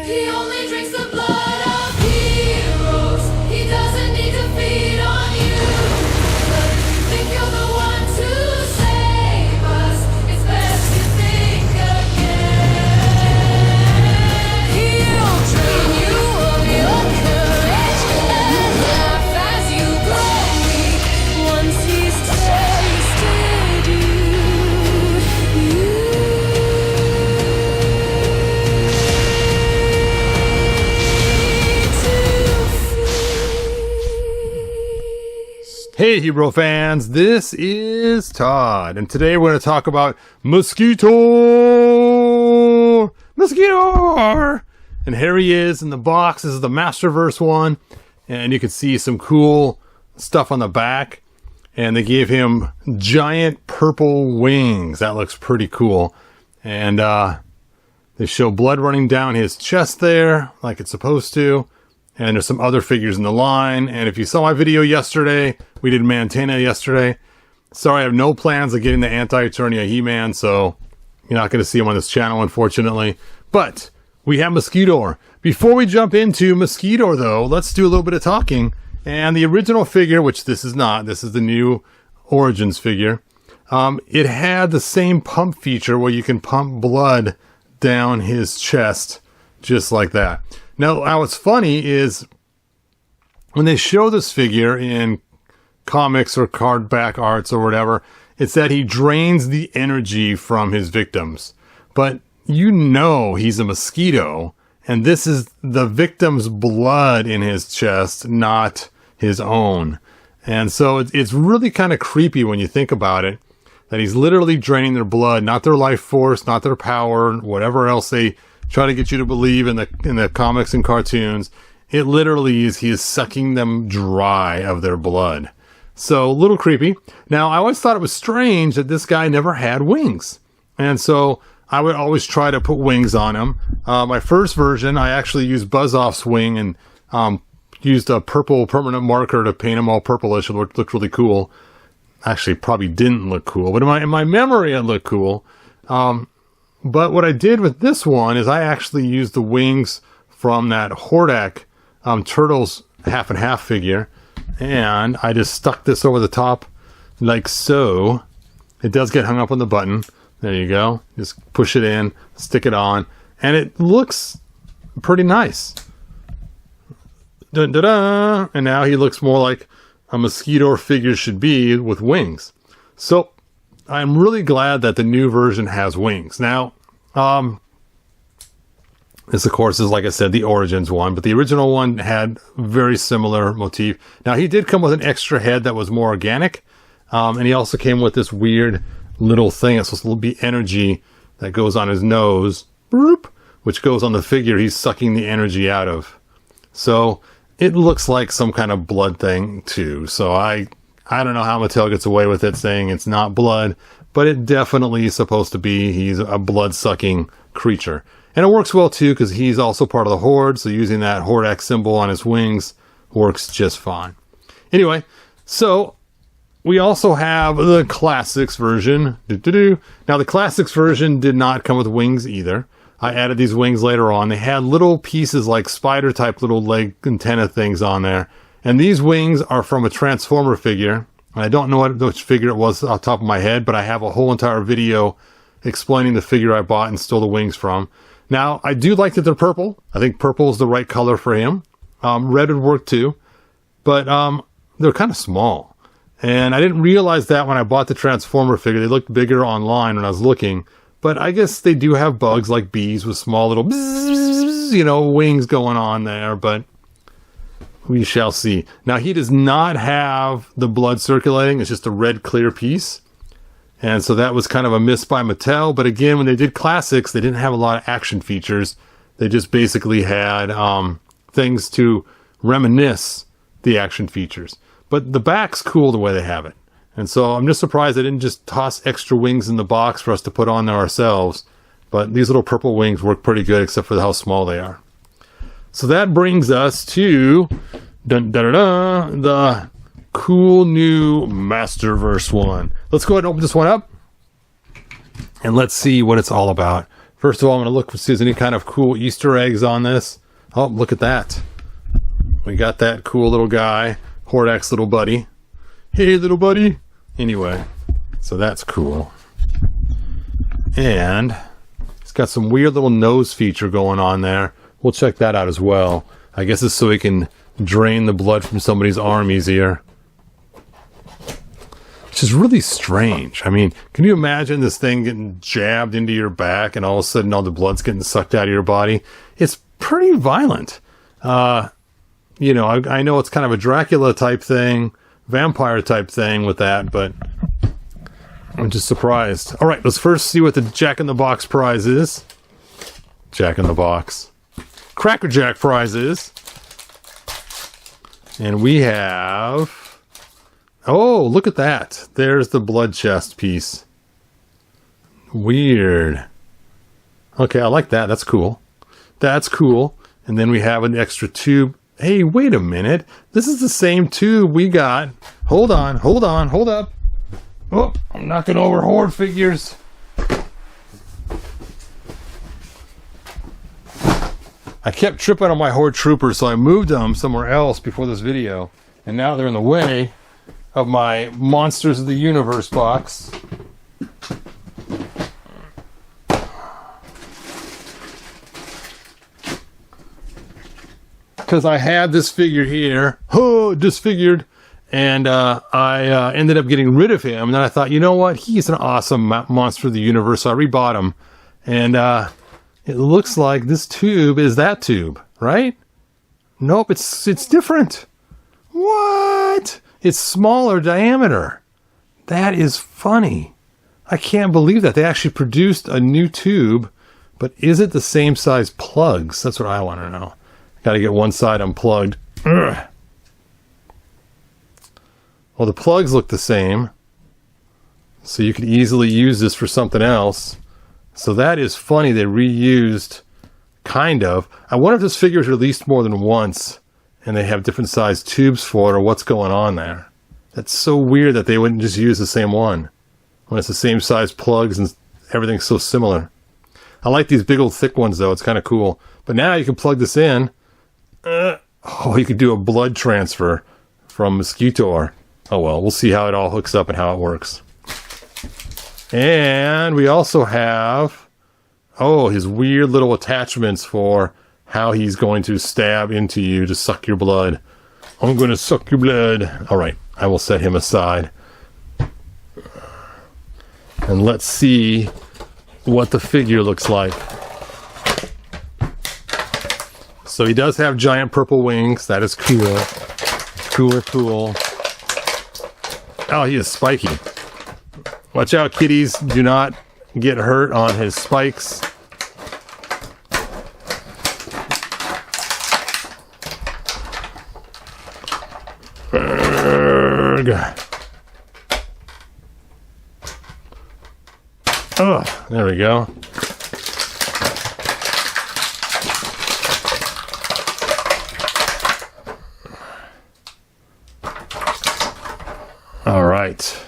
He only drinks the blood of heroes. He doesn't need to feed on you. But if you think you're the one to save us, it's best you think again. He'll train you of your courage and laugh as you grow weak. Once he's tasted you. Hey Hero fans, this is Todd, and today we're going to talk about Mosquito! Mosquito! And here he is in the box. This is the Masterverse one, and you can see some cool stuff on the back. And they gave him giant purple wings. That looks pretty cool. And they show blood running down his chest there, like it's supposed to. And there's some other figures in the line. And if you saw my video yesterday, we did Mantenna yesterday. Sorry, I have no plans of getting the anti-Eternia He-Man, so you're not going to see him on this channel, unfortunately. But we have Mosquito. Before we jump into Mosquito, though, let's do a little bit of talking. And the original figure, which this is not, this is the new Origins figure. It had the same pump feature where you can pump blood down his chest, just like that. Now, what's funny is when they show this figure in comics or card back arts or whatever, it's that he drains the energy from his victims. But you know he's a mosquito, and this is the victim's blood in his chest, not his own. And so it's really kind of creepy when you think about it, that he's literally draining their blood, not their life force, not their power, whatever else they try to get you to believe in the comics and cartoons. It literally is, he is sucking them dry of their blood. So a little creepy. Now, I always thought it was strange that this guy never had wings. And so I would always try to put wings on him. My first version, I actually used Buzz-Off's wing and used a purple permanent marker to paint him all purplish. It looked really cool. Actually, probably didn't look cool, but in my memory, it looked cool. But what I did with this one is I actually used the wings from that Hordak Turtles half and half figure, and I just stuck this over the top like so. It does get hung up on the button. There you go. Just push it in, stick it on, and it looks pretty nice. Dun, dun, dun. And now he looks more like a Mosquito figure should be with wings. So I'm really glad that the new version has wings. Now, this of course is, like I said, the Origins one, but the original one had very similar motif. Now, he did come with an extra head that was more organic, and he also came with this weird little thing. It's supposed to be energy that goes on his nose, which goes on the figure he's sucking the energy out of. So it looks like some kind of blood thing too. So I don't know how Mattel gets away with it saying it's not blood, but it definitely is supposed to be. He's a blood-sucking creature. And it works well, too, because he's also part of the Horde, so using that Hordak symbol on his wings works just fine. Anyway, so we also have the Classics version. Now, the Classics version did not come with wings either. I added these wings later on. They had little pieces like spider-type little leg antenna things on there. And these wings are from a Transformer figure. I don't know which figure it was off the top of my head, but I have a whole entire video explaining the figure I bought and stole the wings from. Now, I do like that they're purple. I think purple is the right color for him. Red would work too, but they're kind of small. And I didn't realize that when I bought the Transformer figure. They looked bigger online when I was looking, but I guess they do have bugs like bees with small little bzzz, wings going on there, but we shall see. Now, he does not have the blood circulating. It's just a red clear piece. And so that was kind of a miss by Mattel. But again, when they did Classics, they didn't have a lot of action features. They just basically had things to reminisce the action features. But the back's cool the way they have it. And so I'm just surprised they didn't just toss extra wings in the box for us to put on there ourselves. But these little purple wings work pretty good, except for how small they are. So that brings us to the cool new Masterverse one. Let's go ahead and open this one up, and let's see what it's all about. First of all, I'm going to look to see if there's any kind of cool Easter eggs on this. Oh, look at that. We got that cool little guy, Hordak's little buddy. Hey, little buddy. Anyway, so that's cool. And it's got some weird little nose feature going on there. We'll check that out as well. I guess it's so he can drain the blood from somebody's arm easier. Which is really strange. I mean, can you imagine this thing getting jabbed into your back and all of a sudden all the blood's getting sucked out of your body? It's pretty violent. You know, I know it's kind of a Dracula type thing, vampire type thing with that, but I'm just surprised. All right, let's first see what the Jack in the Box prize is. Jack in the Box. Cracker Jack prize is. And we have... Oh, look at that. There's the blood chest piece. Weird. Okay, I like that. That's cool. That's cool. And then we have an extra tube. Hey, wait a minute. This is the same tube we got. Hold on, hold up. Oh, I'm knocking over Horde figures. I kept tripping on my Horde troopers, so I moved them somewhere else before this video. And now they're in the way of my Monsters of the Universe box. Because I had this figure here, disfigured, and I ended up getting rid of him. And then I thought, you know what? He's an awesome monster of the universe. So I rebought him. And it looks like this tube is that tube, right? Nope, it's different. What? It's smaller diameter. That is funny. I can't believe that. They actually produced a new tube, but is it the same size plugs? That's what I want to know. Got to get one side unplugged. Ugh. Well, the plugs look the same, so you could easily use this for something else. So that is funny. They reused, kind of. I wonder if this figure is released more than once, and they have different size tubes for it, or what's going on there. That's so weird that they wouldn't just use the same one when it's the same size plugs and everything's so similar. I like these big old thick ones, though. It's kind of cool. But now you can plug this in. You could do a blood transfer from Mosquito. Oh well, we'll see how it all hooks up and how it works. And we also have, his weird little attachments for how he's going to stab into you to suck your blood. I'm going to suck your blood. All right, I will set him aside. And let's see what the figure looks like. So he does have giant purple wings. That is cool. Cool. Oh, he is spiky. Watch out, kitties. Do not get hurt on his spikes. Oh, there we go. All right.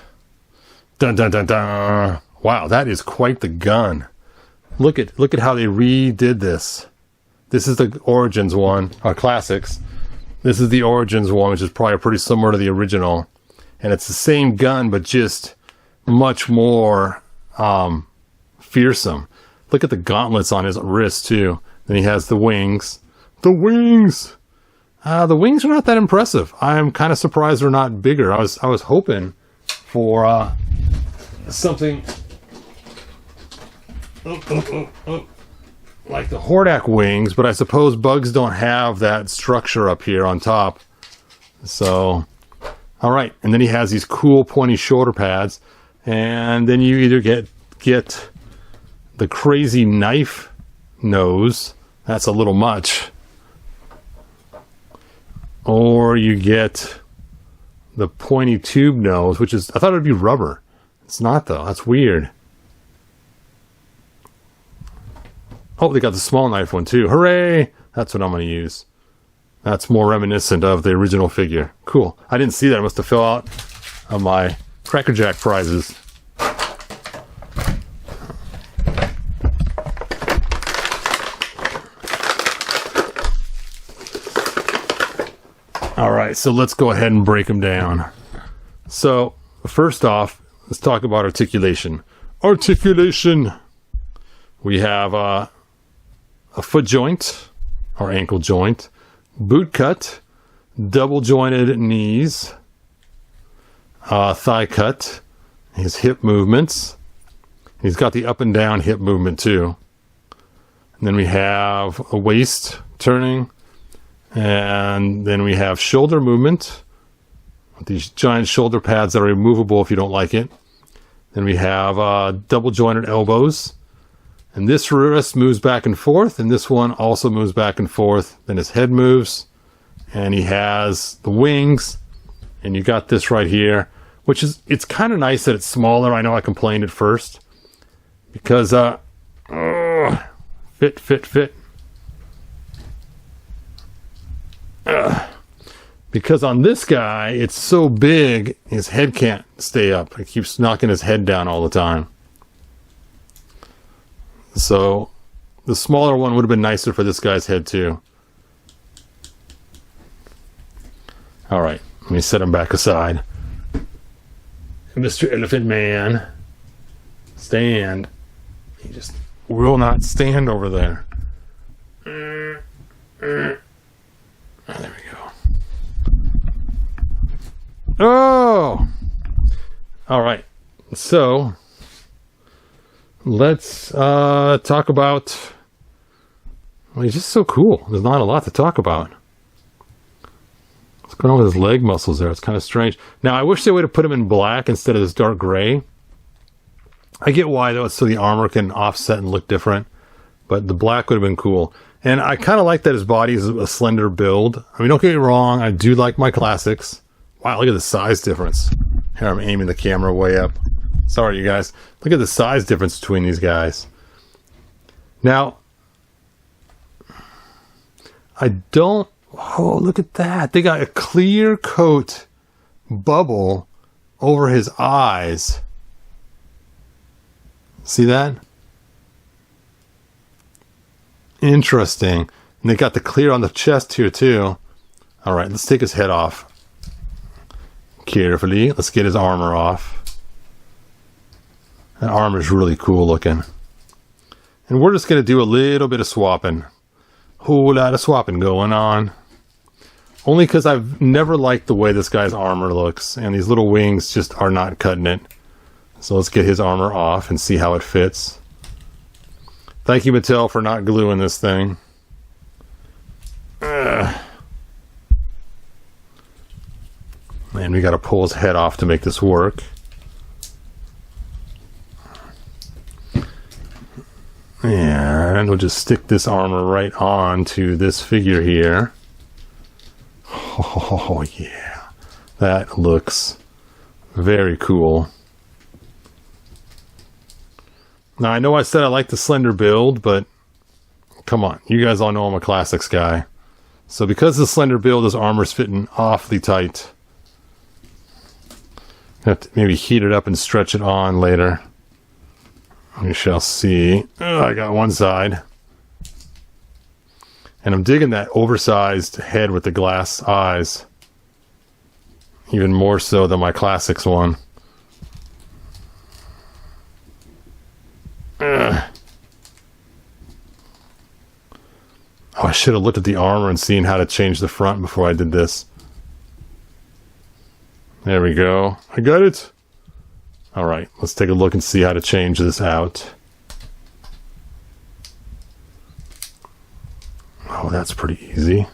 Dun dun dun dun. Wow, that is quite the gun. Look at how they redid this. This is the Origins one, Classics. This is the Origins one, which is probably pretty similar to the original. And it's the same gun, but just much more fearsome. Look at the gauntlets on his wrist, too. Then he has the wings. The wings! The wings are not that impressive. I'm kind of surprised they're not bigger. I was hoping for something like the Hordak wings, but I suppose bugs don't have that structure up here on top. So, all right. And then he has these cool pointy shoulder pads, and then you either get the crazy knife nose. That's a little much. Or you get the pointy tube nose, which is, I thought it would be rubber. It's not, though. That's weird. Oh, they got the small knife one, too. Hooray! That's what I'm going to use. That's more reminiscent of the original figure. Cool. I didn't see that. I must have fell out of my Cracker Jack prizes. right, so let's go ahead and break them down. So, first off, let's talk about articulation. Articulation! We have a foot joint, or ankle joint, boot cut, double jointed knees, thigh cut, his hip movements. He's got the up and down hip movement too. And then we have a waist turning, and then we have shoulder movement with these giant shoulder pads that are removable if you don't like it. Then we have double jointed elbows, and this wrist moves back and forth, and this one also moves back and forth. Then his head moves, and he has the wings, and you got this right here, which is, it's kind of nice that it's smaller. I know I complained at first because fit. Because on this guy, it's so big, his head can't stay up. It keeps knocking his head down all the time. So, the smaller one would have been nicer for this guy's head too. Alright, let me set him back aside. Mr. Elephant Man, stand. He just will not stand over there. Oh, there we go. Oh! Alright, so let's talk about, well, he's just so cool. There's not a lot to talk about. What's going on with his leg muscles there? It's kind of strange. Now, I wish they would have put him in black instead of this dark gray. I get why, though, it's so the armor can offset and look different. But the black would have been cool. And I kind of like that his body is a slender build. I mean, don't get me wrong, I do like my classics. Wow, look at the size difference. Here, I'm aiming the camera way up. Sorry, you guys. Look at the size difference between these guys. Now, I don't... Oh, look at that. They got a clear coat bubble over his eyes. See that? Interesting. And they got the clear on the chest here, too. Alright, let's take his head off. Carefully. Let's get his armor off. That armor is really cool looking. And we're just going to do a little bit of swapping. Whole lot of swapping going on. Only because I've never liked the way this guy's armor looks. And these little wings just are not cutting it. So let's get his armor off and see how it fits. Thank you, Mattel, for not gluing this thing. And we got to pull his head off to make this work. And we'll just stick this armor right on to this figure here. Oh, yeah. That looks very cool. Now, I know I said I like the slender build, but come on. You guys all know I'm a classics guy. So because of the slender build, his armor's fitting awfully tight. Have to maybe heat it up and stretch it on later. We shall see. Oh, I got one side. And I'm digging that oversized head with the glass eyes. Even more so than my classics one. Oh, I should have looked at the armor and seen how to change the front before I did this. There we go. I got it. Alright, let's take a look and see how to change this out. Oh, that's pretty easy.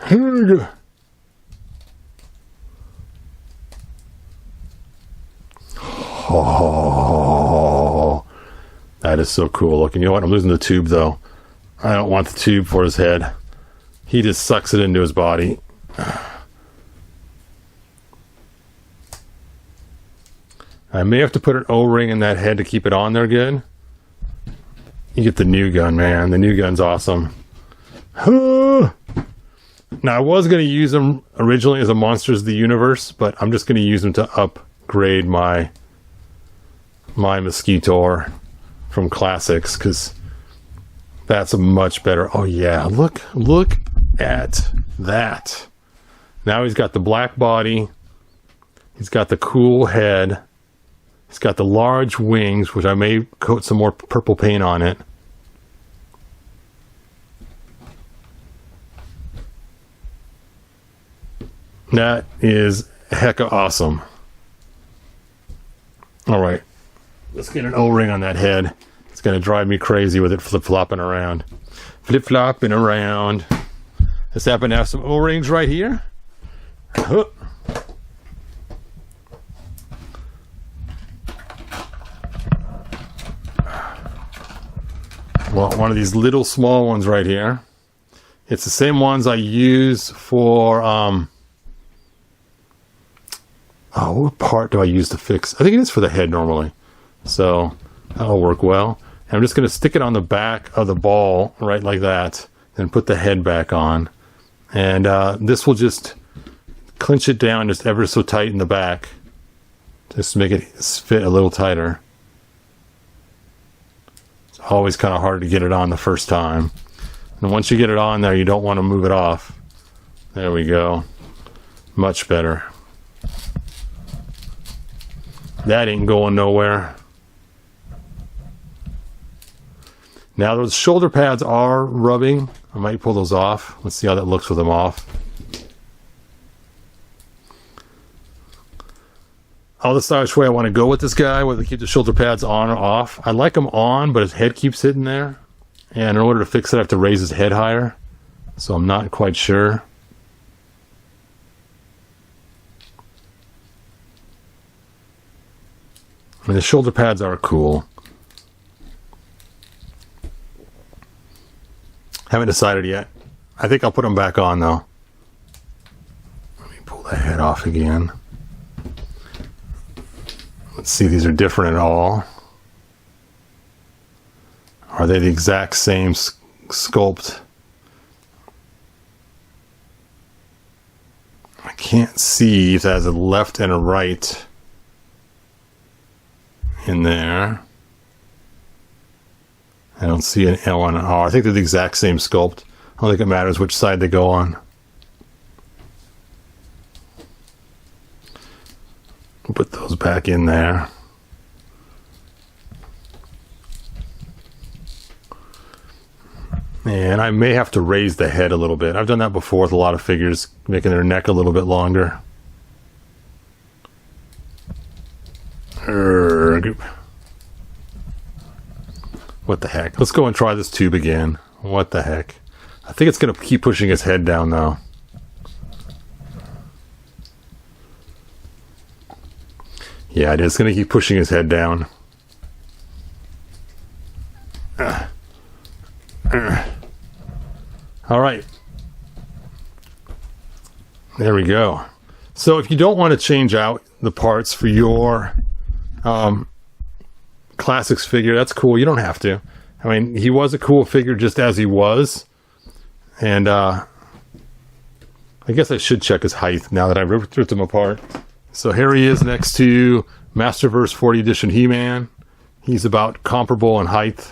Here we go. Oh, that is so cool looking. You know what? I'm losing the tube though. I don't want the tube for his head. He just sucks it into his body. I may have to put an O-ring in that head to keep it on there good. You get the new gun, man. The new gun's awesome. Now, I was going to use them originally as a Monsters of the Universe, but I'm just going to use them to upgrade my Mosquito from Classics, because that's a much better... Oh, yeah, look at that. Now he's got the black body. He's got the cool head. He's got the large wings, which I may coat some more purple paint on it. That is hecka awesome. Alright, let's get an O-ring on that head. It's going to drive me crazy with it flip-flopping around. Flip-flopping around. Let's happen to have some O-rings right here. Huh. Well, one of these little small ones right here. It's the same ones I use for... what part do I use to fix? I think it is for the head normally. So that'll work well. And I'm just going to stick it on the back of the ball, right like that. Then put the head back on. And this will just clinch it down just ever so tight in the back. Just to make it fit a little tighter. It's always kind of hard to get it on the first time. And once you get it on there, you don't want to move it off. There we go. Much better. That ain't going nowhere. Now those shoulder pads are rubbing. I might pull those off. Let's see how that looks with them off. I'll decide which way I want to go with this guy, whether to keep the shoulder pads on or off. I like him on, but his head keeps hitting there. And in order to fix it, I have to raise his head higher. So I'm not quite sure. I mean, the shoulder pads are cool. Haven't decided yet. I think I'll put them back on, though. Let me pull the head off again. Let's see if these are different at all. Are they the exact same sculpt? I can't see if it has a left and a right in there. I don't see an L and an R. I think they're the exact same sculpt. I don't think it matters which side they go on. Put those back in there. And I may have to raise the head a little bit. I've done that before with a lot of figures, making their neck a little bit longer. What the heck? Let's go and try this tube again. What the heck? I think it's going to keep pushing his head down now. Yeah, it is going to keep pushing his head down. All right. There we go. So if you don't want to change out the parts for your Classics figure, that's cool. You don't have to. I mean, he was a cool figure just as he was. And I guess I should check his height now that I've ripped him apart. So here he is next to Masterverse 40 Edition He-Man. He's about comparable in height.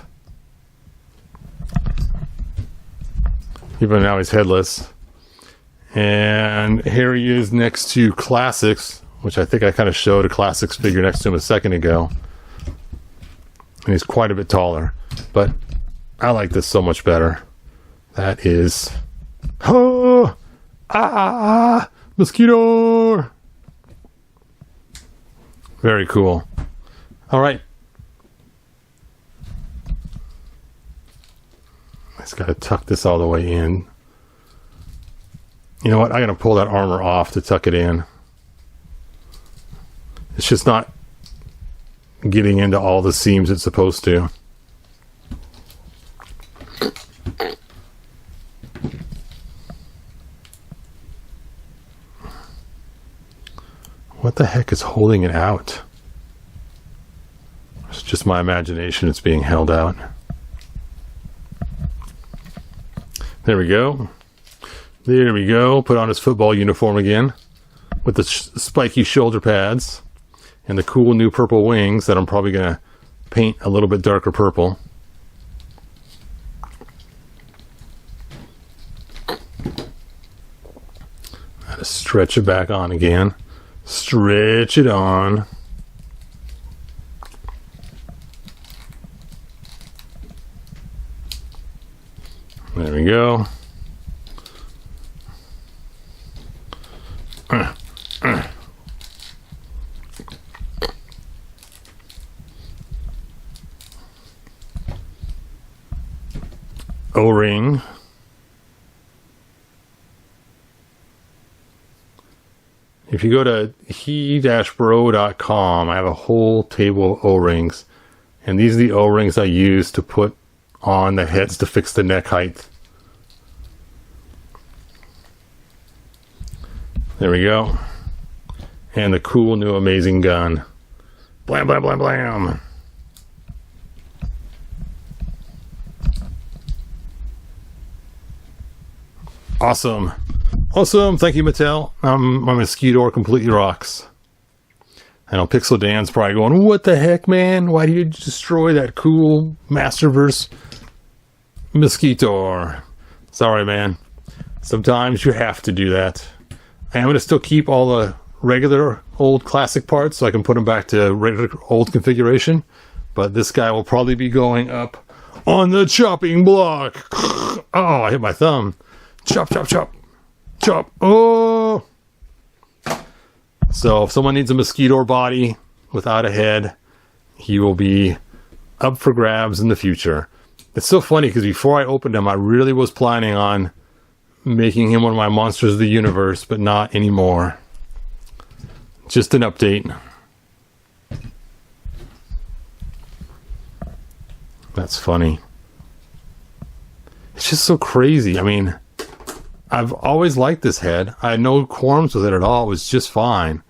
Even now he's headless. And here he is next to Classics, which I think I kind of showed a Classics figure next to him a second ago. And he's quite a bit taller. But I like this so much better. That is... Oh! Ah! Mosquito! Very cool. Alright. I just gotta tuck this all the way in. You know what? I'm gonna pull that armor off to tuck it in. It's just not getting into all the seams it's supposed to. What the heck is holding it out? It's just my imagination. It's being held out. There we go. There we go. Put on his football uniform again with the spiky shoulder pads and the cool new purple wings that I'm probably going to paint a little bit darker purple. Gotta stretch it back on again. Stretch it on. There we go. O-ring. If you go to he-bro.com, I have a whole table of O-rings. And these are the O-rings I use to put on the heads to fix the neck height. There we go. And the cool new amazing gun. Blam, blam, blam, blam. Awesome. Awesome. Thank you, Mattel. My Mosquito completely rocks. I know Pixel Dan's probably going, what the heck, man? Why do you destroy that cool Masterverse Mosquito? Sorry, man. Sometimes you have to do that. I'm going to still keep all the regular old classic parts so I can put them back to regular old configuration. But this guy will probably be going up on the chopping block. Oh, I hit my thumb. Chop, chop, chop. Chop. Oh! So if someone needs a Mosquito body without a head, he will be up for grabs in the future. It's so funny because before I opened him, I really was planning on making him one of my monsters of the universe, but not anymore. Just an update. That's funny. It's just so crazy. I mean, I've always liked this head. I had no qualms with it at all. It was just fine.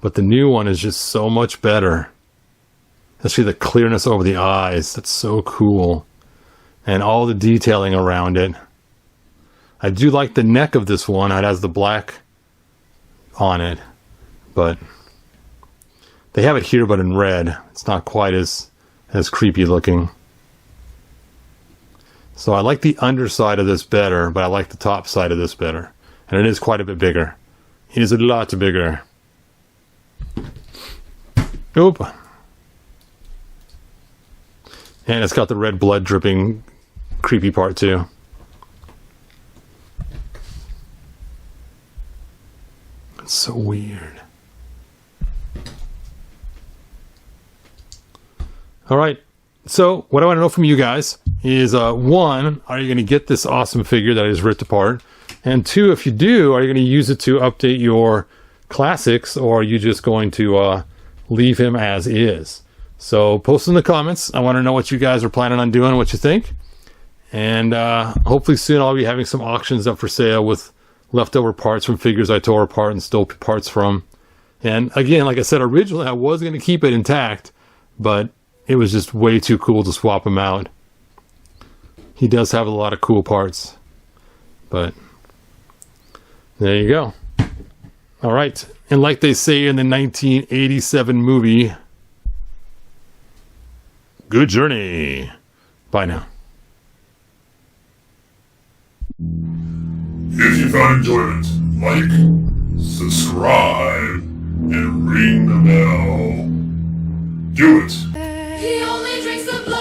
But the new one is just so much better. Especially the clearness over the eyes. That's so cool. And all the detailing around it. I do like the neck of this one. It has the black on it. But they have it here but in red. It's not quite as creepy looking. So I like the underside of this better, but I like the top side of this better. And it is quite a bit bigger. It is a lot bigger. Oop. And it's got the red blood dripping creepy part too. It's so weird. Alright. So, what I want to know from you guys is, one, are you going to get this awesome figure that I just ripped apart? And two, if you do, are you going to use it to update your classics, or are you just going to leave him as is? So, post in the comments. I want to know what you guys are planning on doing, what you think. And hopefully soon I'll be having some auctions up for sale with leftover parts from figures I tore apart and stole parts from. And again, like I said, originally I was going to keep it intact, but it was just way too cool to swap him out. He does have a lot of cool parts. But there you go. All right. And like they say in the 1987 movie, good journey. Bye now. If you found enjoyment, like, subscribe, and ring the bell. Do it. He only drinks the blood.